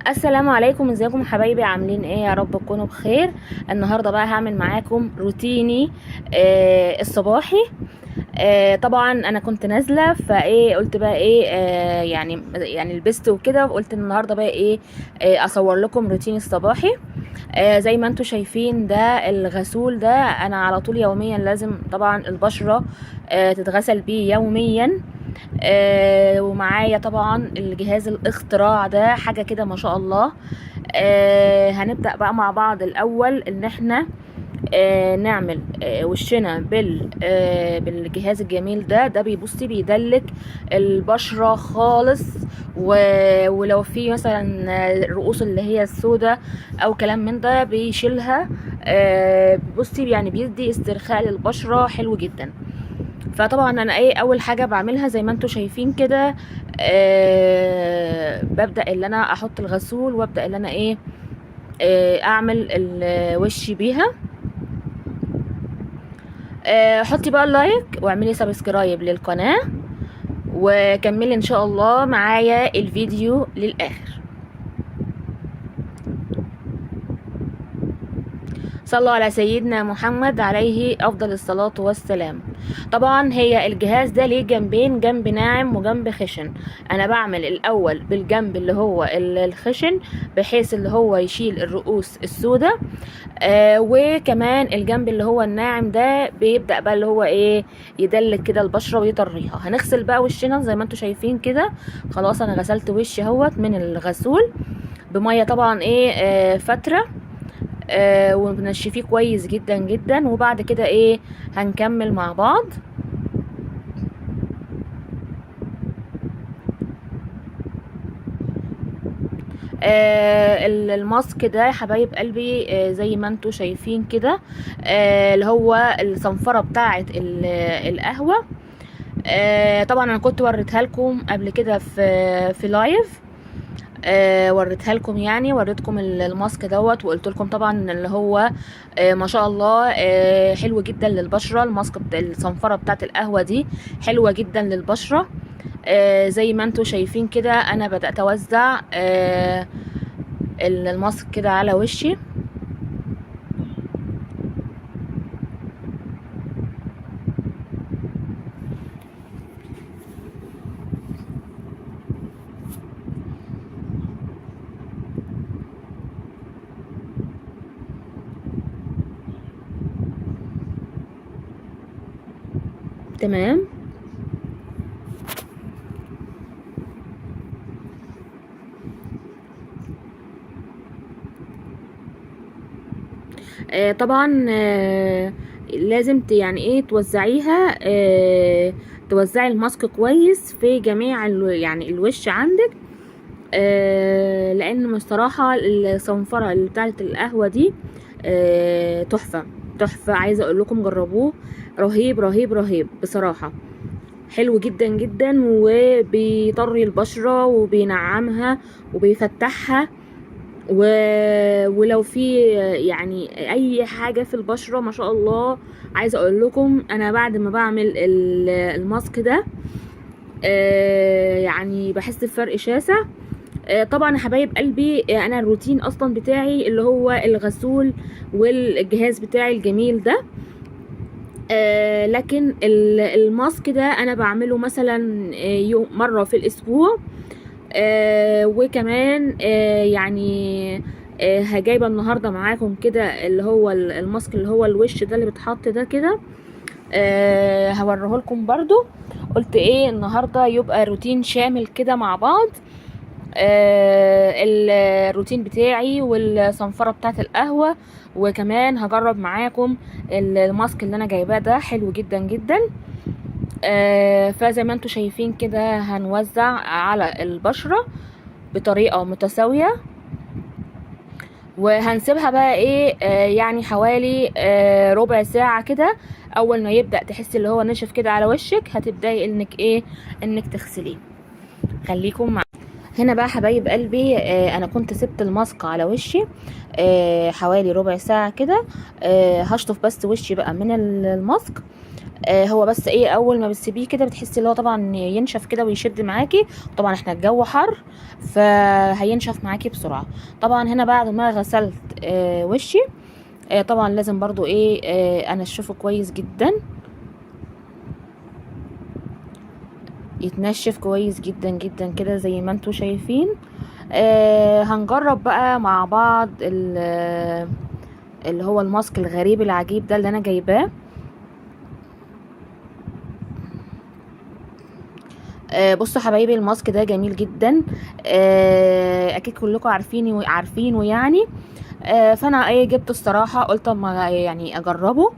السلام عليكم، ازيكم حبايبي؟ عاملين ايه؟ يا رب تكونوا بخير. النهارده بقى هعمل معاكم روتيني الصباحي. طبعا انا كنت نازله فايه قلت بقى ايه يعني لبست وكده، وقلت النهارده بقى ايه اصور لكم روتيني الصباحي. زي ما انتم شايفين ده الغسول ده، انا على طول يوميا لازم طبعا البشره تتغسل بيه يوميا. ومعايا طبعا الجهاز الاختراع ده، حاجة كده ما شاء الله. هنبدأ بقى مع بعض الأول ان احنا نعمل وشنا بالجهاز الجميل ده بيبصي بيدلك البشرة خالص. ولو في مثلا الرؤوس اللي هي السوداء او كلام من ده بيشيلها. بصي يعني بيدي استرخاء للبشرة حلو جدا. فطبعا انا ايه اول حاجه بعملها زي ما انتم شايفين كده، ببدا ان انا احط الغسول وابدا ان انا ايه اعمل الوش بيها. حطي بقى اللايك واعملي سبسكرايب للقناه، وكملي ان شاء الله معايا الفيديو للاخر. صلوا على سيدنا محمد عليه افضل الصلاة والسلام. طبعا هي الجهاز ده ليه جنبين، جنب ناعم وجنب خشن. انا بعمل الاول بالجنب اللي هو الخشن، بحيث اللي هو يشيل الرؤوس السوداء. وكمان الجنب اللي هو الناعم ده بيبدأ بقى اللي هو ايه يدلك كده البشرة ويطريها. هنغسل بقى وشنا زي ما انتم شايفين كده. خلاص انا غسلت وشي اهوت من الغسول بمية طبعا ايه فترة. ونشفيه كويس جدا جدا، وبعد كده ايه هنكمل مع بعض. الماسك ده يا حبايب قلبي زي ما انتوا شايفين كده، اللي هو الصنفرة بتاعة القهوة. طبعا انا كنت وريتها لكم قبل كده في لايف. وريتها لكم، يعني وريتكم الماسك دوت، وقلت لكم طبعا اللي هو ما شاء الله حلو جدا للبشره. الماسك الصنفره بتاعت القهوه دي حلوه جدا للبشره. زي ما انتم شايفين كده انا بدات اوزع الماسك كده على وشي. تمام. طبعا لازم يعني ايه توزعيها، توزعي الماسك كويس في جميع يعني الوش عندك. لان بصراحه الصنفره اللي بتاعت القهوه دي تحفه تحفه. عايزه اقول لكم جربوه، رهيب رهيب رهيب بصراحه. حلو جدا جدا، وبيطري البشره وبينعمها وبيفتحها. ولو في يعني اي حاجه في البشره ما شاء الله. عايزه اقول لكم انا بعد ما بعمل الماسك ده يعني بحس بفرق شاسع. طبعا يا حبايب قلبي انا الروتين اصلا بتاعي اللي هو الغسول والجهاز بتاعي الجميل ده. لكن الماسك ده انا بعمله مثلا يوم مره في الاسبوع. وكمان يعني هجايبه النهارده معاكم كده اللي هو الماسك اللي هو الوش ده اللي بتحط ده كده. هوريه لكم برضو. قلت ايه النهارده يبقى روتين شامل كده مع بعض. الروتين بتاعي والصنفره بتاعت القهوه، وكمان هجرب معاكم الماسك اللي انا جايباه ده حلو جدا جدا. فزي ما انتم شايفين كده هنوزع على البشره بطريقه متساويه، وهنسيبها بقى ايه يعني حوالي ربع ساعه كده. اول ما يبدا تحسي اللي هو نشف كده على وشك هتبداي انك تغسليه. خليكم مع هنا بقى حبايب قلبي. انا كنت سبت الماسك على وشي حوالي ربع ساعه كده. هشطف بس وشي بقى من الماسك. هو بس ايه اول ما بتسيبيه كده بتحسي اللي هو طبعا ينشف كده ويشد معاكي. طبعا احنا الجو حر فهينشف معاكي بسرعه. طبعا هنا بعد ما غسلت وشي طبعا لازم برضو ايه انشفه كويس جدا، يتنشف كويس جدا جدا كده زي ما انتوا شايفين. هنجرب بقى مع بعض اللي هو الماسك الغريب العجيب ده اللي انا جايباه. بصوا حبايبي الماسك ده جميل جدا. اكيد كلكم عارفينه يعني. فانا ايه جبته الصراحه، قلت اما يعني اجربه.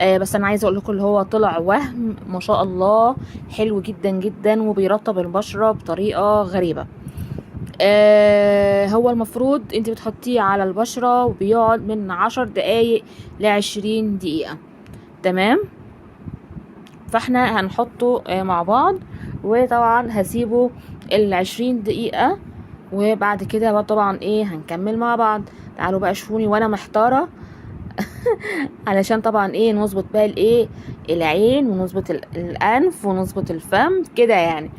بس انا عايزه اقول لكم اللي هو طلع وهم ما شاء الله، حلو جدا جدا وبيرطب البشره بطريقه غريبه. هو المفروض انت بتحطيه على البشره وبيقعد من 10 دقايق ل20 دقيقه. تمام، فاحنا هنحطه مع بعض، وطبعا هسيبه ال20 دقيقة، وبعد كده بقى طبعا ايه هنكمل مع بعض. تعالوا بقى شوفوني وانا محتارة علشان طبعا ايه نظبط بقى الايه العين، ونظبط الانف، ونظبط الفم كده يعني،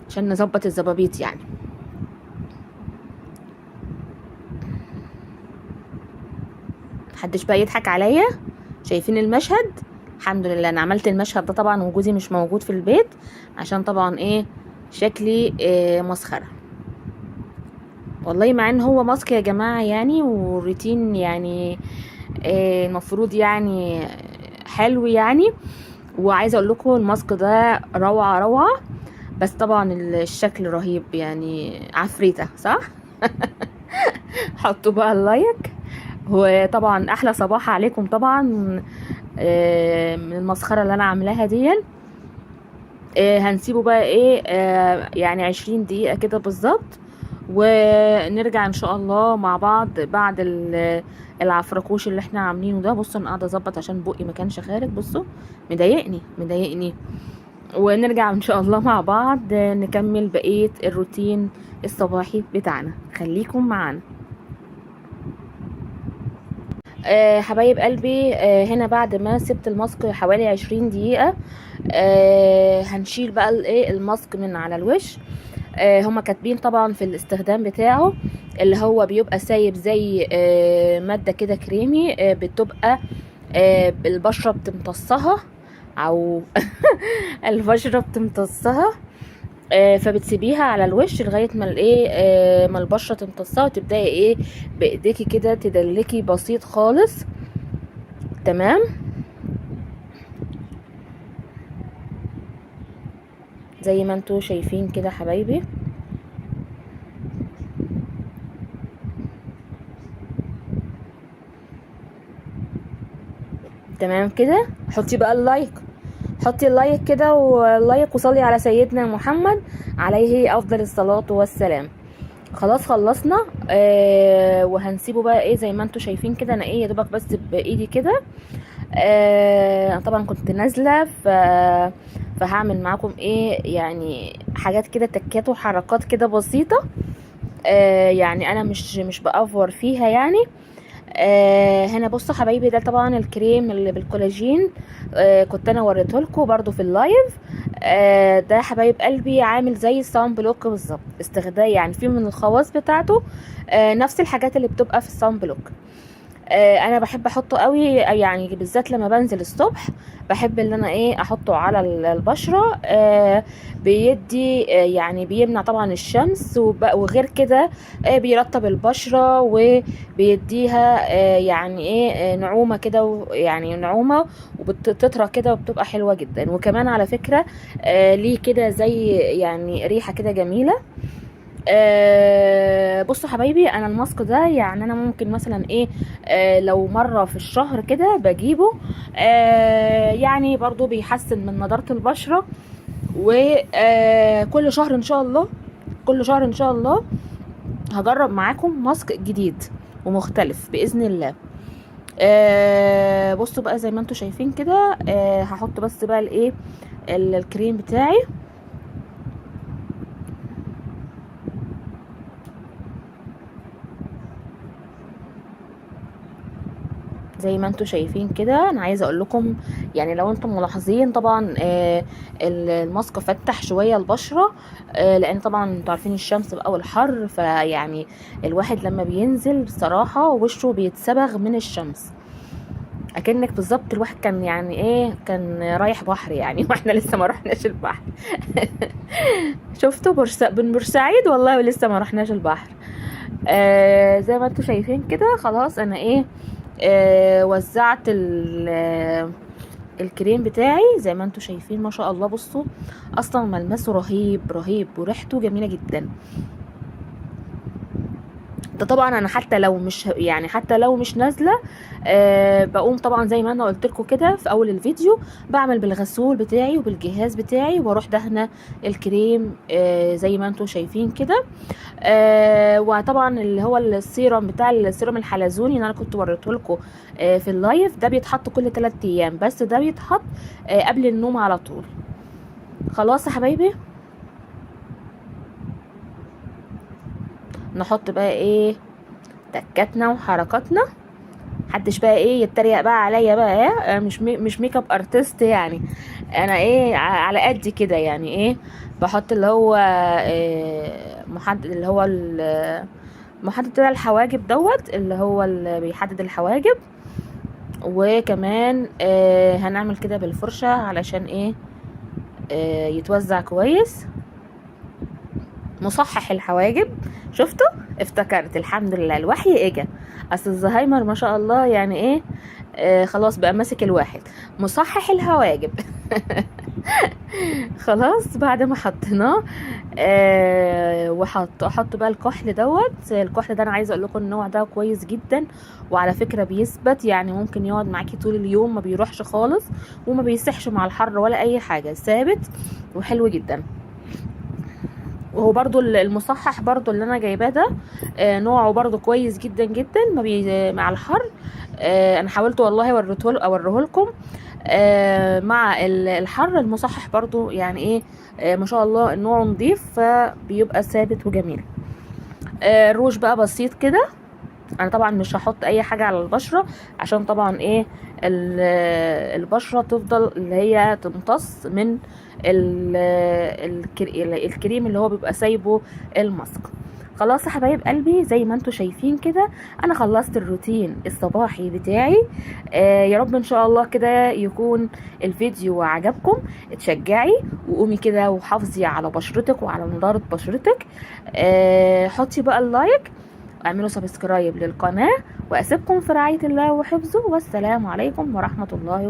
عشان نظبط الزبابيط يعني. محدش بقى يضحك عليا. شايفين المشهد؟ الحمد لله انا عملت المشهد ده طبعا وجوزي مش موجود في البيت، عشان طبعا ايه شكلي مسخرة والله، مع ان هو ماسك يا جماعة يعني والروتين يعني المفروض يعني حلو يعني. وعايزه اقول لكم الماسك ده روعه روعه، بس طبعا الشكل رهيب يعني عفريته صح. حطوا بقى اللايك، وطبعا احلى صباح عليكم طبعا من المسخره اللي انا عاملاها دي. هنسيبه بقى ايه يعني 20 دقيقه كده بالظبط، ونرجع ان شاء الله مع بعض بعد العفركوش اللي احنا عاملينه ده. بصوا انا قاعده اظبط عشان بقي ما كانش خارج، بصوا مضايقني. ونرجع ان شاء الله مع بعض نكمل بقيه الروتين الصباحي بتاعنا، خليكم معانا. حبايب قلبي، هنا بعد ما سبت الماسك حوالي 20 دقيقة هنشيل بقى الايه الماسك من على الوش. هما كاتبين طبعا في الاستخدام بتاعه اللي هو بيبقى سايب زي مادة كده كريمي بتبقى البشرة بتمتصها او البشرة بتمتصها. فبتسيبيها على الوش لغايه ما الايه ما البشره تمتصها، وتبداي ايه بايديكي كده تدلكي بسيط خالص. تمام، زي ما انتوا شايفين كده حبايبي. تمام كده، حطي بقى اللايك، حطي اللايك كده واللايك، وصلي على سيدنا محمد عليه افضل الصلاة والسلام. خلاص خلصنا وهنسيبه بقى ايه زي ما انتوا شايفين كده. انا ايه يا دوبك بس بايدي كده طبعا كنت نازله فهعمل معاكم ايه يعني حاجات كده تكات وحركات كده بسيطه يعني انا مش بأفور فيها يعني. هنا بصوا حبايبي ده طبعا الكريم اللي بالكولاجين كنت انا وريته لكم برده في اللايف. ده حبايب قلبي عامل زي الصن بلوك بالظبط، استخدام يعني فيه من الخواص بتاعته نفس الحاجات اللي بتبقى في الصن بلوك. انا بحب احطه قوي يعني بالذات لما بنزل الصبح، بحب ان انا ايه احطه على البشره بيدي يعني بيمنع طبعا الشمس وغير كده بيرطب البشره وبيديها يعني ايه نعومه كده يعني نعومه وبتطرى كده وبتبقى حلوه جدا. وكمان على فكره ليه كده زي يعني ريحه كده جميله. بصوا حبايبي انا الماسك ده يعني انا ممكن مثلا ايه لو مره في الشهر كده بجيبه يعني برضو بيحسن من نضاره البشره. وكل شهر ان شاء الله، كل شهر ان شاء الله هجرب معاكم ماسك جديد ومختلف باذن الله. بصوا بقى زي ما انتوا شايفين كده هحط بس بقى الايه الكريم بتاعي. زي ما انتوا شايفين كده. انا عايزه اقول لكم يعني لو انتم ملاحظين طبعا الماسك فتح شويه البشره، لان طبعا انتوا عارفين الشمس بقى والحر، فيعني الواحد لما بينزل بصراحه وشه بيتصبغ من الشمس، اكنك بالظبط الواحد كان يعني ايه، كان رايح بحر يعني واحنا لسه ما رحناش البحر. شفتوا من بورسعيد والله ولسه ما رحناش البحر. زي ما انتوا شايفين كده خلاص انا ايه، وزعت الكريم بتاعي زي ما انتوا شايفين ما شاء الله. بصوا اصلا ملمسه رهيب رهيب وريحته جميله جدا. ده طبعا انا حتى لو مش يعني حتى لو مش نازله، بقوم طبعا زي ما انا قلت لكم كده في اول الفيديو، بعمل بالغسول بتاعي وبالجهاز بتاعي واروح دهنه الكريم زي ما انتم شايفين كده. وطبعا اللي هو السيرم بتاع السيرم الحلزوني اللي انا كنت وريته لكم في اللايف، ده بيتحط كل 3 ايام، بس ده بيتحط قبل النوم على طول. خلاص يا حبايبي، نحط بقى ايه تكاتنا وحركاتنا. محدش بقى ايه يتريق بقى عليا بقى، ايه مش ميك اب ارتست يعني، انا ايه على قد كده يعني ايه. بحط اللي هو محدد، اللي هو محدد بتاع الحواجب دوت، اللي هو اللي بيحدد الحواجب. وكمان هنعمل كده بالفرشة علشان ايه يتوزع كويس. مصحح الحواجب، شفتوا افتكرت الحمد لله الوحي اجا. اصل الزهايمر ما شاء الله يعني ايه، خلاص بقى ماسك الواحد. مصحح الحواجب. خلاص بعد ما حطيناه احط بقى الكحل دوت. الكحل ده انا عايزه اقول لكم النوع ده كويس جدا، وعلى فكره بيثبت، يعني ممكن يقعد معاكي طول اليوم ما بيروحش خالص، وما بيسحش مع الحر ولا اي حاجه، ثابت وحلو جدا. وهو برضو المصحح برضو اللي انا جايباه ده نوعه برضو كويس جدا جدا، ما مع الحر. انا حاولت والله اوريه لكم مع الحر. المصحح برضو يعني ايه ما شاء الله نوعه نضيف، فبيبقى ثابت وجميل. الروج بقى بسيط كده. انا طبعا مش هحط اي حاجه على البشره، عشان طبعا ايه البشره تفضل اللي هي تمتص من الكريم اللي هو بيبقى سايبه الماسك. خلاص يا حبايب قلبي، زي ما انتم شايفين كده انا خلصت الروتين الصباحي بتاعي. يا رب ان شاء الله كده يكون الفيديو عجبكم. اتشجعي وقومي كده وحافظي على بشرتك وعلى نضاره بشرتك. حطي بقى اللايك واعملوا سبسكرايب للقناة، واسيبكم في رعاية الله وحفظه، والسلام عليكم ورحمة الله وبركاته.